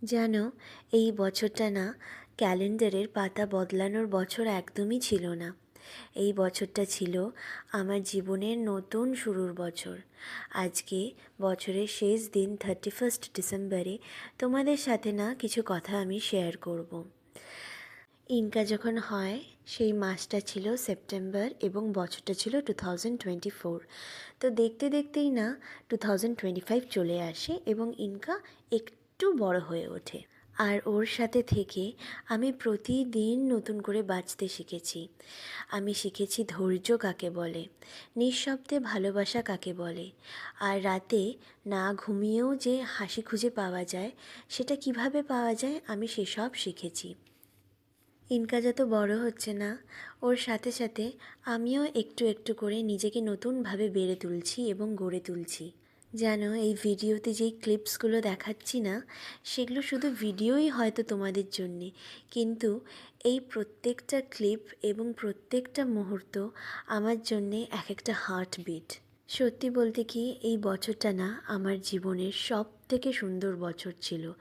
জানো, এই বছরটা না ক্যালেন্ডারের পাতা বদলানোর বছর একদমই ছিল না। এই বছরটা ছিল আমার জীবনের নতুন শুরুর বছর। আজকে বছরের শেষ দিন 31 ডিসেম্বরে তোমাদের সাথে না কিছু কথা আমি শেয়ার করব। ইনকা যখন হয় সেই মাসটা ছিল সেপ্টেম্বর এবং বছরটা ছিল 2024। তো দেখতে দেখতেই না 2025 চলে আসে এবং ইনকা একটু বড় হয়ে ওঠে। আর ওর সাথে থেকে আমি প্রতিদিন নতুন করে বাঁচতে শিখেছি। আমি শিখেছি ধৈর্য কাকে বলে, নিঃশব্দে ভালোবাসা কাকে বলে, আর রাতে না ঘুমিয়েও যে হাসি খুঁজে পাওয়া যায় সেটা কিভাবে পাওয়া যায় আমি সেসব শিখেছি। ইনকা যত বড় হচ্ছে না, ওর সাথে সাথে আমিও একটু একটু করে নিজেকে নতুনভাবে বেড়ে তুলছি এবং গড়ে তুলছি। জানো, এই ভিডিওতে যেই ক্লিপসগুলো দেখাচ্ছি না, সেগুলো শুধু ভিডিওই হয়তো তোমাদের জন্যে, কিন্তু এই প্রত্যেকটা ক্লিপ এবং প্রত্যেকটা মুহূর্ত আমার জন্যে এক একটা হার্টবিট। সত্যি বলতে কি, এই বছরটা না আমার জীবনের সব থেকে সুন্দর বছর ছিল।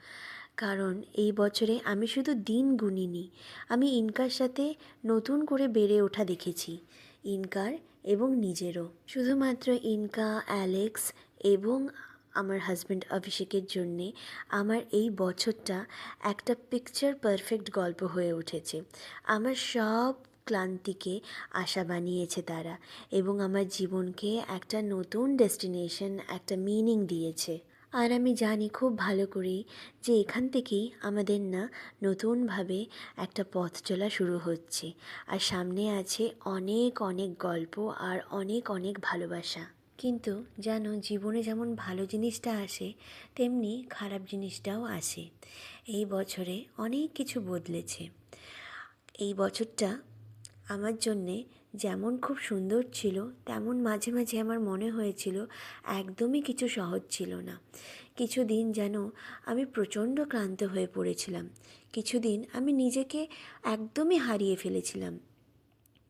কারণ এই বছরে আমি শুধু দিন গুনিনি, আমি ইনকার সাথে নতুন করে বেড়ে ওঠা দেখেছি। ইনকার এবং নিজেরও। শুধুমাত্র ইনকা, অ্যালেক্স এবং আমার হাজব্যান্ড অভিষেকের জন্যে আমার এই বছরটা একটা পিকচার পারফেক্ট গল্প হয়ে উঠেছে। আমার সব ক্লান্তিকে আশা বানিয়েছে তারা, এবং আমার জীবনকে একটা নতুন ডেস্টিনেশন, একটা মিনিং দিয়েছে। আর আমি জানি খুব ভালো করেই যে এখান থেকেই আমাদের না নতুনভাবে একটা পথ চলা শুরু হচ্ছে। আর সামনে আছে অনেক অনেক গল্প আর অনেক অনেক ভালোবাসা। কিন্তু জানো, জীবনে যেমন ভালো জিনিসটা আসে তেমনি খারাপ জিনিসটাও আসে। এই বছরে অনেক কিছু বদলেছে। এই বছরটা আমার জন্যে যেমন খুব সুন্দর ছিল, তেমন মাঝে মাঝে আমার মনে হয়েছিল একদমই কিছু সহজ ছিল না। কিছুদিন যেন আমি প্রচণ্ড ক্লান্ত হয়ে পড়েছিলাম। কিছুদিন আমি নিজেকে একদমই হারিয়ে ফেলেছিলাম।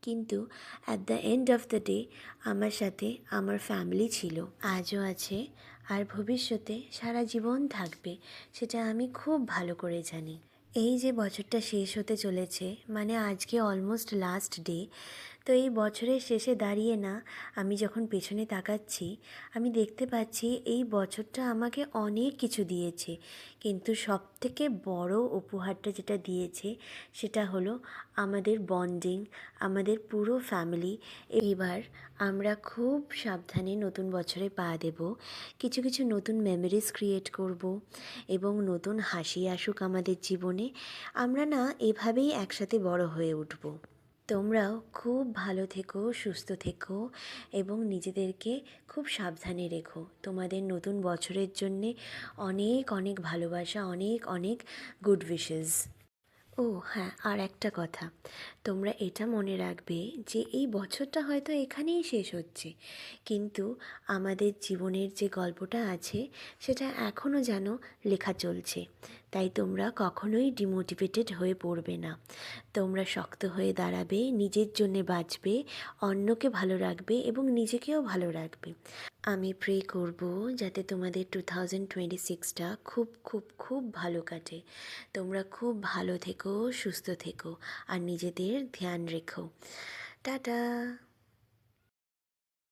কিন্তু at the end of the day আমার সাথে আমার ফ্যামিলি ছিল, আজও আছে, আর ভবিষ্যতে সারা জীবন থাকবে, সেটা আমি খুব ভালো করে জানি। এই যে বছরটা শেষ হতে চলেছে, মানে আজকে অলমোস্ট লাস্ট ডে। তো এই বছরের শেষে দাঁড়িয়ে না আমি যখন পেছনে তাকাচ্ছি, আমি দেখতে পাচ্ছি এই বছরটা আমাকে অনেক কিছু দিয়েছে, কিন্তু সবথেকে বড় উপহারটা যেটা দিয়েছে সেটা হলো আমাদের বন্ডিং, আমাদের পুরো ফ্যামিলি। এবার আমরা খুব সাবধানে নতুন বছরে পা দেব, কিছু কিছু নতুন মেমোরিজ ক্রিয়েট করব এবং নতুন হাসি আসুক আমাদের জীবনে। আমরা না এভাবেই একসাথে বড় হয়ে উঠব। তোমরাও খুব ভালো থেকো, সুস্থ থেকো এবং নিজেদেরকে খুব সাবধানে রেখো। তোমাদের নতুন বছরের জন্যে অনেক অনেক ভালোবাসা, অনেক অনেক গুড উইশেস। ও হ্যাঁ, আর একটা কথা, তোমরা এটা মনে রাখবে যে এই বছরটা হয়তো এখানেই শেষ হচ্ছে, কিন্তু আমাদের জীবনের যে গল্পটা আছে সেটা এখনও যেন লেখা চলছে। তাই তোমরা কখনোই ডিমোটিভেটেড হয়ে পড়বে না। তোমরা শক্ত হয়ে দাঁড়াবে, নিজের জন্যে বাঁচবে, অন্যকে ভালো রাখবে এবং নিজেকেও ভালো রাখবে। আমি প্রে করব যাতে তোমাদের 2026টা খুব খুব খুব ভালো কাটে। তোমরা খুব ভালো থেকো, সুস্থ থেকো আর নিজেদের ধ্যান রেখো। টাটা।